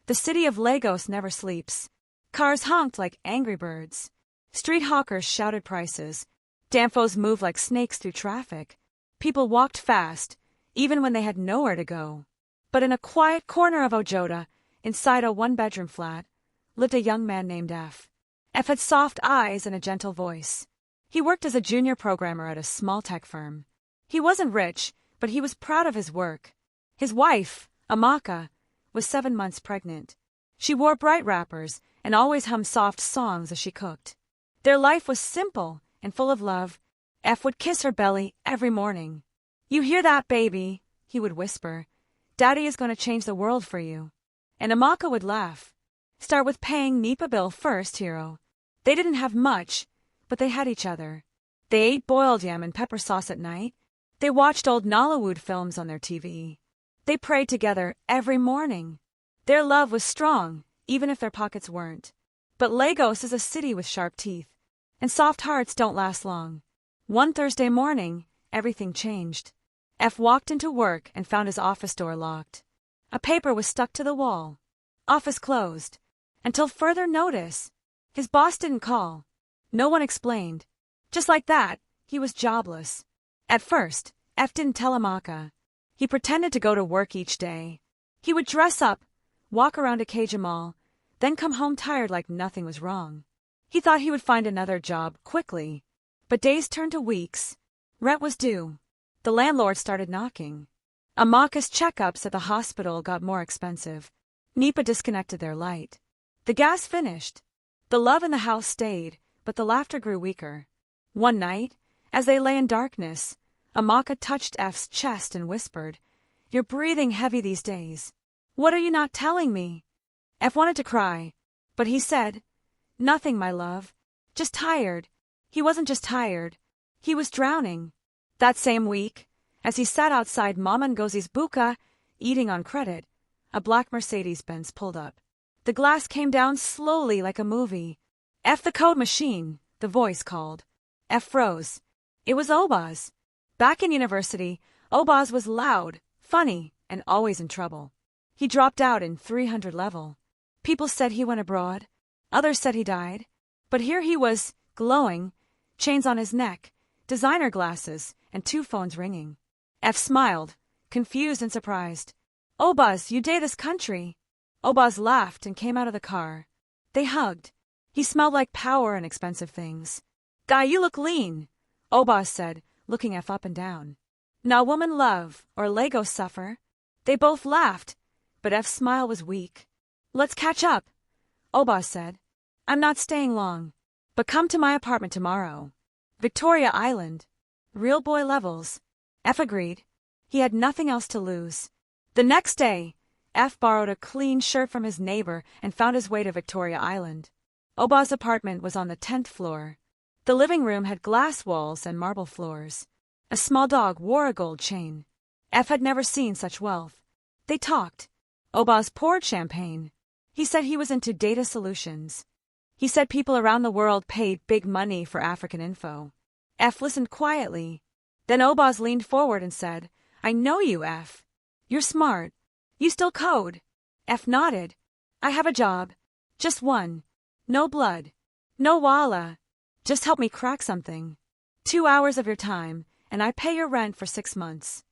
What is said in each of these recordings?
The city of Lagos never sleeps. Cars honked like angry birds. Street hawkers shouted prices. Danfos moved like snakes through traffic. People walked fast, even when they had nowhere to go. But in a quiet corner of Ojota, inside a one-bedroom flat, lived a young man named F. F had soft eyes and a gentle voice. He worked as a junior programmer at a small tech firm. He wasn't rich, but he was proud of his work. His wife, Amaka, was 7 months pregnant. She wore bright wrappers and always hummed soft songs as she cooked. Their life was simple and full of love. F would kiss her belly every morning. "You hear that, baby?" he would whisper. "Daddy is going to change the world for you." And Amaka would laugh. "Start with paying NEPA bill first, hero." They didn't have much, but they had each other. They ate boiled yam and pepper sauce at night. They watched old Nollywood films on their TV. They prayed together every morning. Their love was strong, even if their pockets weren't. But Lagos is a city with sharp teeth, and soft hearts don't last long. One Thursday morning, everything changed. F walked into work and found his office door locked. A paper was stuck to the wall. Office closed. Until further notice. His boss didn't call. No one explained. Just like that, he was jobless. At first, F didn't tell Amaka. He pretended to go to work each day. He would dress up, walk around Ikeja Mall, then come home tired like nothing was wrong. He thought he would find another job quickly. But days turned to weeks. Rent was due. The landlord started knocking. Amaka's checkups at the hospital got more expensive. NEPA disconnected their light. The gas finished. The love in the house stayed, but the laughter grew weaker. One night, as they lay in darkness, Amaka touched F's chest and whispered, "You're breathing heavy these days. What are you not telling me?" F wanted to cry, but he said, "Nothing, my love. Just tired." He wasn't just tired. He was drowning. That same week, as he sat outside Mama Ngozi's buka, eating on credit, a black Mercedes-Benz pulled up. The glass came down slowly like a movie. "F the code machine," the voice called. F froze. It was Obaz. Back in university, Obaz was loud, funny, and always in trouble. He dropped out in 300 level. People said he went abroad. Others said he died. But here he was, glowing, chains on his neck, designer glasses, and 2 phones ringing. F smiled, confused and surprised. "Obaz, you day this country." Obaz laughed and came out of the car. They hugged. He smelled like power and expensive things. "Guy, you look lean," Obaz said, looking F up and down. "Now woman love, or Lagos suffer." They both laughed, but F's smile was weak. "Let's catch up," Obaz said. "I'm not staying long, but come to my apartment tomorrow. Victoria Island. Real boy levels." F agreed. He had nothing else to lose. The next day, F borrowed a clean shirt from his neighbor and found his way to Victoria Island. Obaz's apartment was on the 10th floor. The living room had glass walls and marble floors. A small dog wore a gold chain. F had never seen such wealth. They talked. Obaz poured champagne. He said he was into data solutions. He said people around the world paid big money for African info. F listened quietly. Then Obaz leaned forward and said, "I know you, F. You're smart. You still code." F nodded. "I have a job. Just one. No blood. No walla. Just help me crack something. 2 hours of your time, and I pay your rent for 6 months."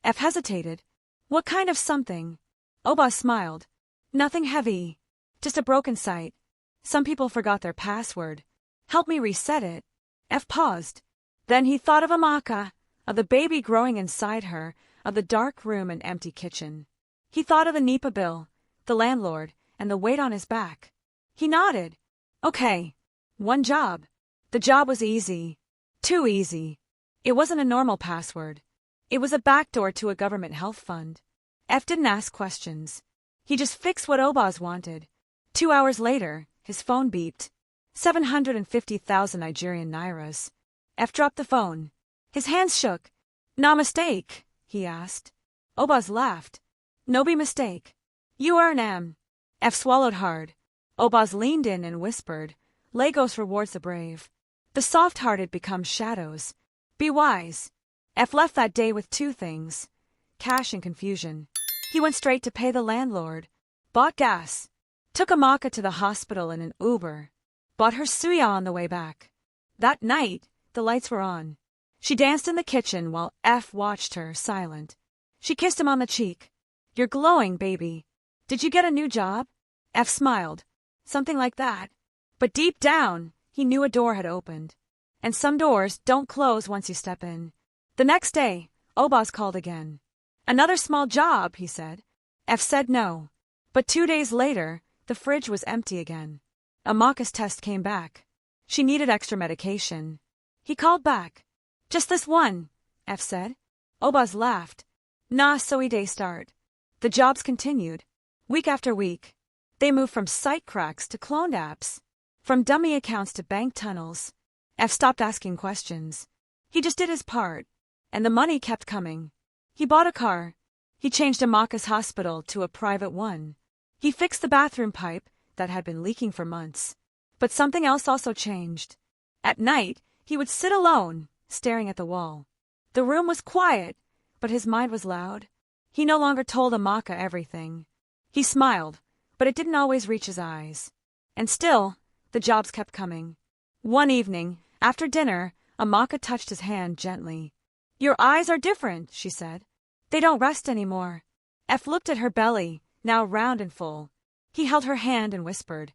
F hesitated. "What kind of something?" Obaz smiled. "Nothing heavy. Just a broken site. Some people forgot their password. Help me reset it." F paused. Then he thought of Amaka, of the baby growing inside her, of the dark room and empty kitchen. He thought of the NEPA bill, the landlord, and the weight on his back. He nodded. "Okay. One job." The job was easy. Too easy. It wasn't a normal password. It was a backdoor to a government health fund. F didn't ask questions. He just fixed what Obaz wanted. 2 hours later, his phone beeped. 750,000 Nigerian nairas. F dropped the phone. His hands shook. "Na mistake?" he asked. Obaz laughed. "No be mistake. You earn am." F swallowed hard. Obaz leaned in and whispered, "Lagos rewards the brave. The soft-hearted become shadows. Be wise." F left that day with 2 things: cash and confusion. He went straight to pay the landlord. Bought gas. Took Amaka to the hospital in an Uber. Bought her suya on the way back. That night, the lights were on. She danced in the kitchen while F watched her, silent. She kissed him on the cheek. You're glowing, baby. Did you get a new job? F smiled. Something like that. But deep down, he knew a door had opened. And some doors don't close once you step in. The next day, Obaz called again. Another small job, he said. F said no. But 2 days later, the fridge was empty again. Amaka's test came back. She needed extra medication. He called back. Just this one, F said. Obaz laughed. Nah, so day start. The jobs continued. Week after week. They moved from site cracks to cloned apps. From dummy accounts to bank tunnels. F stopped asking questions. He just did his part. And the money kept coming. He bought a car. He changed Amaka's hospital to a private one. He fixed the bathroom pipe that had been leaking for months. But something else also changed. At night, he would sit alone, staring at the wall. The room was quiet, but his mind was loud. He no longer told Amaka everything. He smiled, but it didn't always reach his eyes. And still, the jobs kept coming. One evening, after dinner, Amaka touched his hand gently. Your eyes are different, she said. They don't rest anymore. F looked at her belly, now round and full. He held her hand and whispered,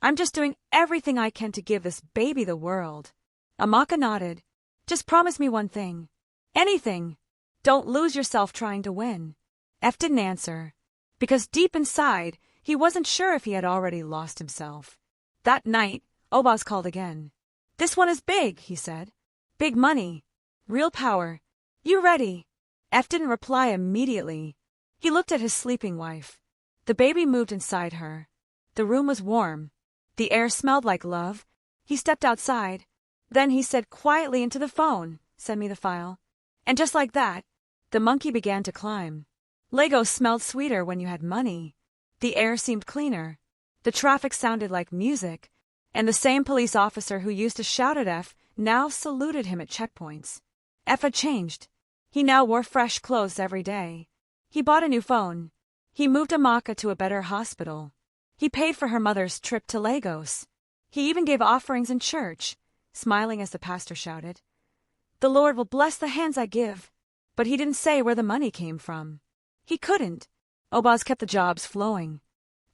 I'm just doing everything I can to give this baby the world. Amaka nodded. Just promise me one thing. Anything. Don't lose yourself trying to win. F didn't answer, because deep inside, he wasn't sure if he had already lost himself. That night, Obaz called again. This one is big, he said. Big money. Real power. You ready? F didn't reply immediately. He looked at his sleeping wife. The baby moved inside her. The room was warm. The air smelled like love. He stepped outside. Then he said quietly into the phone, send me the file. And just like that, the monkey began to climb. Legos smelled sweeter when you had money. The air seemed cleaner. The traffic sounded like music. And the same police officer who used to shout at F now saluted him at checkpoints. F had changed. He now wore fresh clothes every day. He bought a new phone. He moved Amaka to a better hospital. He paid for her mother's trip to Lagos. He even gave offerings in church, smiling as the pastor shouted, The Lord will bless the hands I give. But he didn't say where the money came from. He couldn't. Obaz kept the jobs flowing.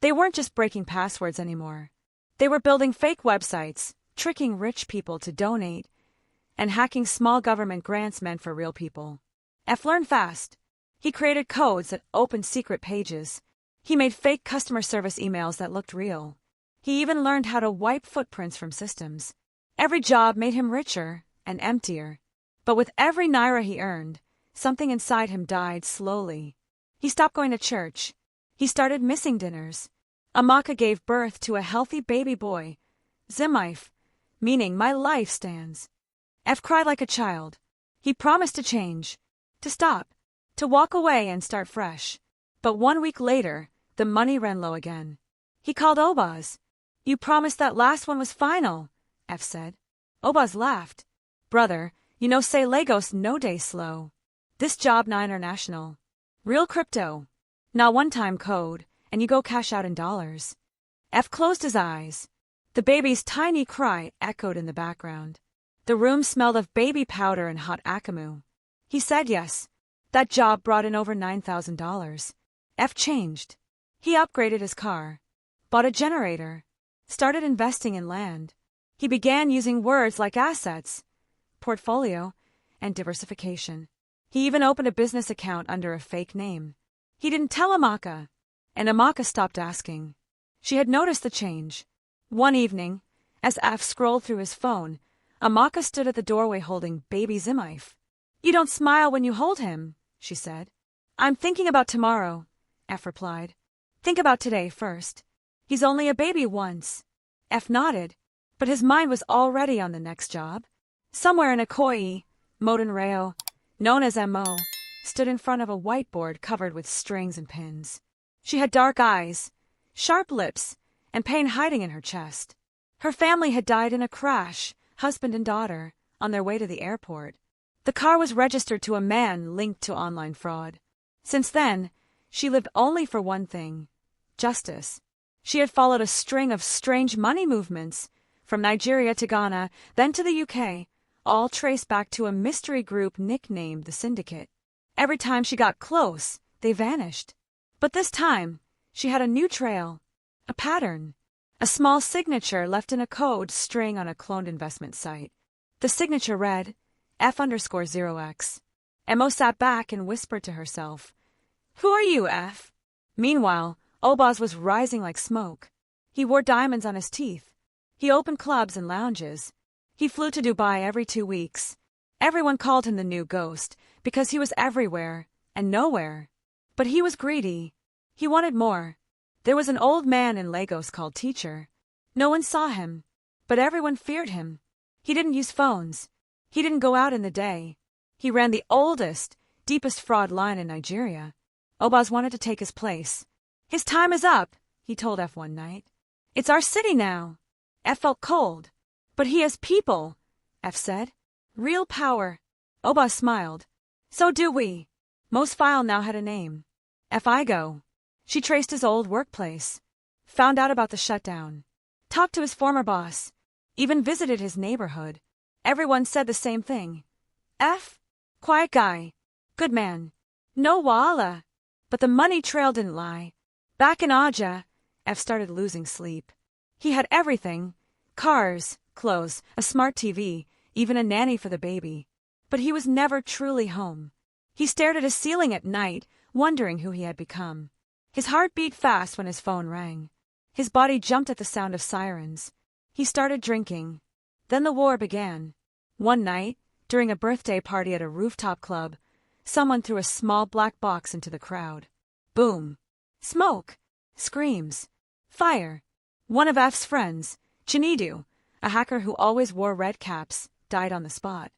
They weren't just breaking passwords anymore. They were building fake websites, tricking rich people to donate, and hacking small government grants meant for real people. F learned fast. He created codes that opened secret pages. He made fake customer service emails that looked real. He even learned how to wipe footprints from systems. Every job made him richer and emptier. But with every naira he earned, something inside him died slowly. He stopped going to church. He started missing dinners. Amaka gave birth to a healthy baby boy, Zimaif, meaning my life stands. F cried like a child. He promised to change, to stop, to walk away and start fresh. But 1 week later, the money ran low again. He called Obaz. You promised that last one was final, F said. Obaz laughed. Brother, you know say Lagos no day slow. This job na international. Real crypto. Not one-time code, and you go cash out in dollars. F closed his eyes. The baby's tiny cry echoed in the background. The room smelled of baby powder and hot akamu. He said yes. That job brought in over $9,000. F changed. He upgraded his car, bought a generator, started investing in land. He began using words like assets, portfolio, and diversification. He even opened a business account under a fake name. He didn't tell Amaka, and Amaka stopped asking. She had noticed the change. One evening, as F scrolled through his phone, Amaka stood at the doorway holding baby Zimaif. You don't smile when you hold him, she said. I'm thinking about tomorrow, F replied. Think about today first. He's only a baby once. F nodded, but his mind was already on the next job. Somewhere in Ikoyi, Modern known as MO, stood in front of a whiteboard covered with strings and pins. She had dark eyes, sharp lips, and pain hiding in her chest. Her family had died in a crash, husband and daughter, on their way to the airport. The car was registered to a man linked to online fraud. Since then, she lived only for one thing, justice. She had followed a string of strange money movements, from Nigeria to Ghana, then to the UK, all traced back to a mystery group nicknamed the Syndicate. Every time she got close, they vanished. But this time, she had a new trail, a pattern, a small signature left in a code string on a cloned investment site. The signature read, F_0X. Emma sat back and whispered to herself, "Who are you, F?" Meanwhile, Obaz was rising like smoke. He wore diamonds on his teeth. He opened clubs and lounges. He flew to Dubai every 2 weeks. Everyone called him the new ghost because he was everywhere and nowhere. But he was greedy. He wanted more. There was an old man in Lagos called Teacher. No one saw him, but everyone feared him. He didn't use phones. He didn't go out in the day. He ran the oldest, deepest fraud line in Nigeria. Obaz wanted to take his place. "His time is up," he told F one night. "It's our city now." F felt cold. "But he has people," F said. "Real power." Obaz smiled. "So do we." Most File now had a name. F. She traced his old workplace, found out about the shutdown, talked to his former boss, even visited his neighborhood. Everyone said the same thing. F? Quiet guy. Good man. No wala. But the money trail didn't lie. Back in Aja, F started losing sleep. He had everything. Cars, clothes, a smart TV, even a nanny for the baby. But he was never truly home. He stared at his ceiling at night, wondering who he had become. His heart beat fast when his phone rang. His body jumped at the sound of sirens. He started drinking. Then the war began. One night, during a birthday party at a rooftop club, someone threw a small black box into the crowd. Boom. Smoke. Screams. Fire. One of F's friends, Chinedu, a hacker who always wore red caps, died on the spot.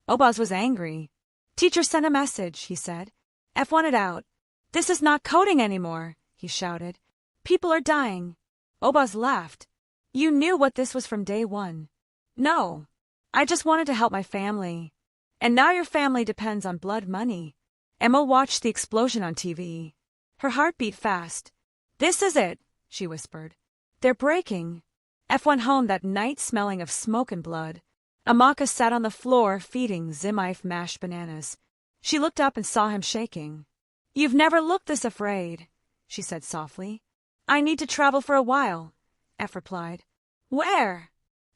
Obaz was angry. "Teacher sent a message," he said. "F wanted out." "This is not coding anymore," he shouted. "People are dying." Obaz laughed. "You knew what this was from day one." "No. I just wanted to help my family. And now your family depends on blood money." Emma watched the explosion on TV. Her heart beat fast. "This is it," she whispered. "They're breaking." F went home that night smelling of smoke and blood. Amaka sat on the floor feeding Zimaif mashed bananas. She looked up and saw him shaking. "You've never looked this afraid," she said softly. "I need to travel for a while," F replied. "Where?"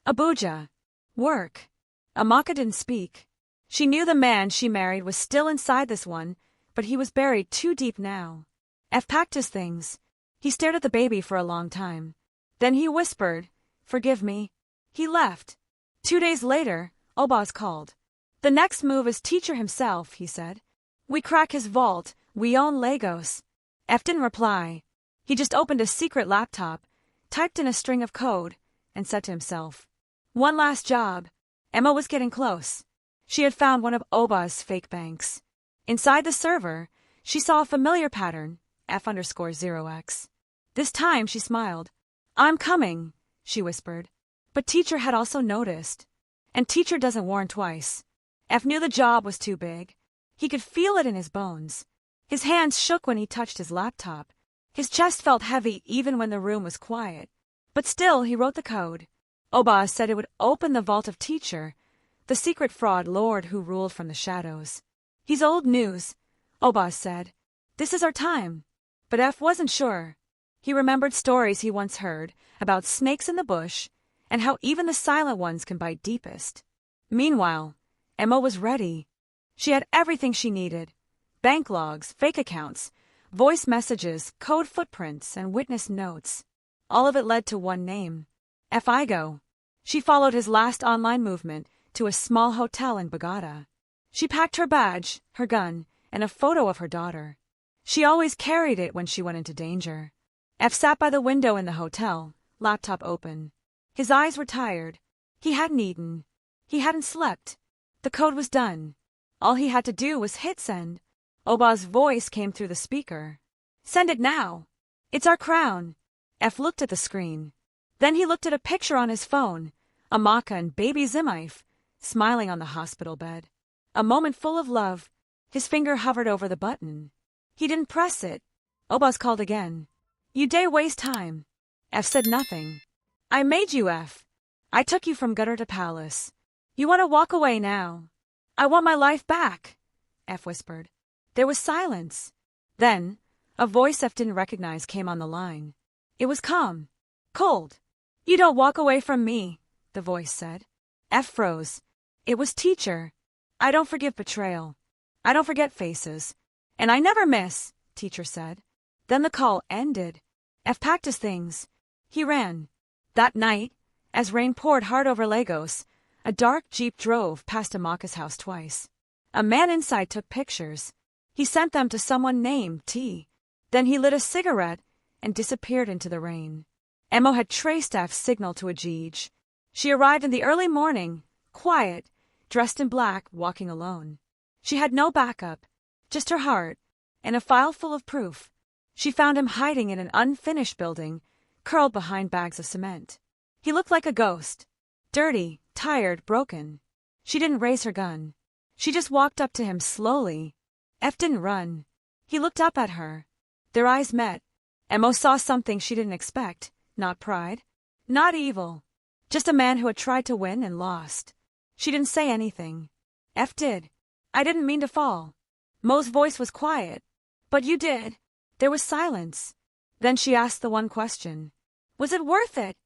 "Abuja. Work." Amaka didn't speak. She knew the man she married was still inside this one, but he was buried too deep now. F packed his things. He stared at the baby for a long time. Then he whispered, "Forgive me." He left. 2 days later, Obaz called. "The next move is Teacher himself," he said. "We crack his vault. We own Lagos." F didn't reply. He just opened a secret laptop, typed in a string of code, and said to himself, "One last job." Emma was getting close. She had found one of Obaz's fake banks. Inside the server, she saw a familiar pattern, F_0X. This time she smiled. "I'm coming," she whispered. But Teacher had also noticed. And Teacher doesn't warn twice. F knew the job was too big. He could feel it in his bones. His hands shook when he touched his laptop. His chest felt heavy even when the room was quiet. But still, he wrote the code. Obaz said it would open the vault of Teacher, the secret fraud lord who ruled from the shadows. "He's old news," Obaz said. "This is our time." But F wasn't sure. He remembered stories he once heard about snakes in the bush and how even the silent ones can bite deepest. Meanwhile, Emma was ready. She had everything she needed: bank logs, fake accounts, voice messages, code footprints, and witness notes. All of it led to one name: F. She followed his last online movement to a small hotel in Bogota. She packed her badge, her gun, and a photo of her daughter. She always carried it when she went into danger. F sat by the window in the hotel, laptop open. His eyes were tired. He hadn't eaten. He hadn't slept. The code was done. All he had to do was hit send. Obaz's voice came through the speaker. "Send it now. It's our crown." F looked at the screen. Then he looked at a picture on his phone, Amaka and baby Zimaif, smiling on the hospital bed. A moment full of love. His finger hovered over the button. He didn't press it. Obaz called again. You day waste time. F said nothing. I made you, F. I took you from gutter to palace. You want to walk away now? I want my life back, F whispered. There was silence. Then, a voice F didn't recognize came on the line. It was calm. Cold. You don't walk away from me, the voice said. F froze. It was Teacher. I don't forgive betrayal. I don't forget faces. And I never miss, Teacher said. Then the call ended. F packed his things. He ran. That night, as rain poured hard over Lagos, a dark Jeep drove past Amaka's house twice. A man inside took pictures. He sent them to someone named T. Then he lit a cigarette and disappeared into the rain. Emo had traced F's signal to a Jeej. She arrived in the early morning, quiet, dressed in black, walking alone. She had no backup, just her heart, and a file full of proof. She found him hiding in an unfinished building, curled behind bags of cement. He looked like a ghost. Dirty, tired, broken. She didn't raise her gun. She just walked up to him slowly. F didn't run. He looked up at her. Their eyes met. Emo saw something she didn't expect. Not pride. Not evil. Just a man who had tried to win and lost. She didn't say anything. F did. I didn't mean to fall. Mo's voice was quiet. But you did. There was silence. Then she asked the one question. Was it worth it?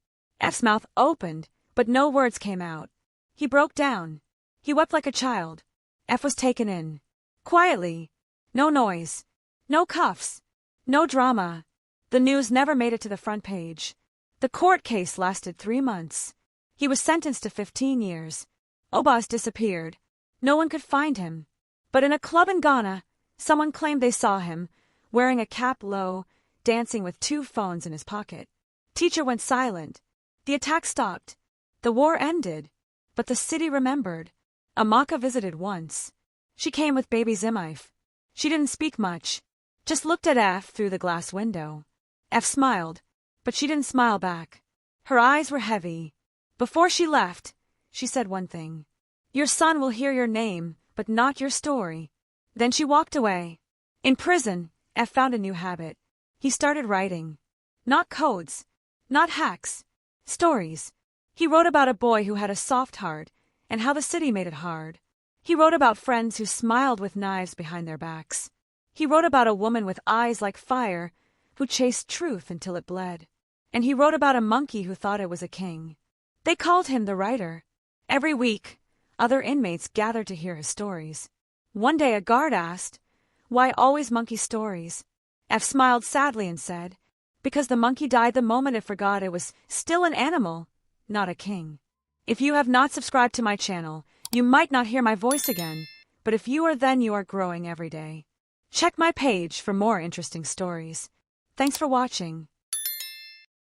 F's mouth opened, but no words came out. He broke down. He wept like a child. F was taken in. Quietly. No noise. No cuffs. No drama. The news never made it to the front page. The court case lasted 3 months. He was sentenced to 15 years. Obas disappeared. No one could find him. But in a club in Ghana, someone claimed they saw him, wearing a cap low, dancing with 2 phones in his pocket. Teacher went silent. The attack stopped. The war ended. But the city remembered. Amaka visited once. She came with baby Zimaif. She didn't speak much, just looked at F through the glass window. F smiled, but she didn't smile back. Her eyes were heavy. Before she left, she said one thing. Your son will hear your name, but not your story. Then she walked away. In prison, F found a new habit. He started writing. Not codes. Not hacks. Stories. He wrote about a boy who had a soft heart and how the city made it hard. He wrote about friends who smiled with knives behind their backs. He wrote about a woman with eyes like fire who chased truth until it bled. And he wrote about a monkey who thought it was a king. They called him the writer. Every week, other inmates gathered to hear his stories. One day a guard asked, "Why always monkey stories?" F smiled sadly and said, "Because the monkey died the moment it forgot it was still an animal, not a king." If you have not subscribed to my channel, you might not hear my voice again, but if you are, then you are growing every day. Check my page for more interesting stories. Thanks for watching.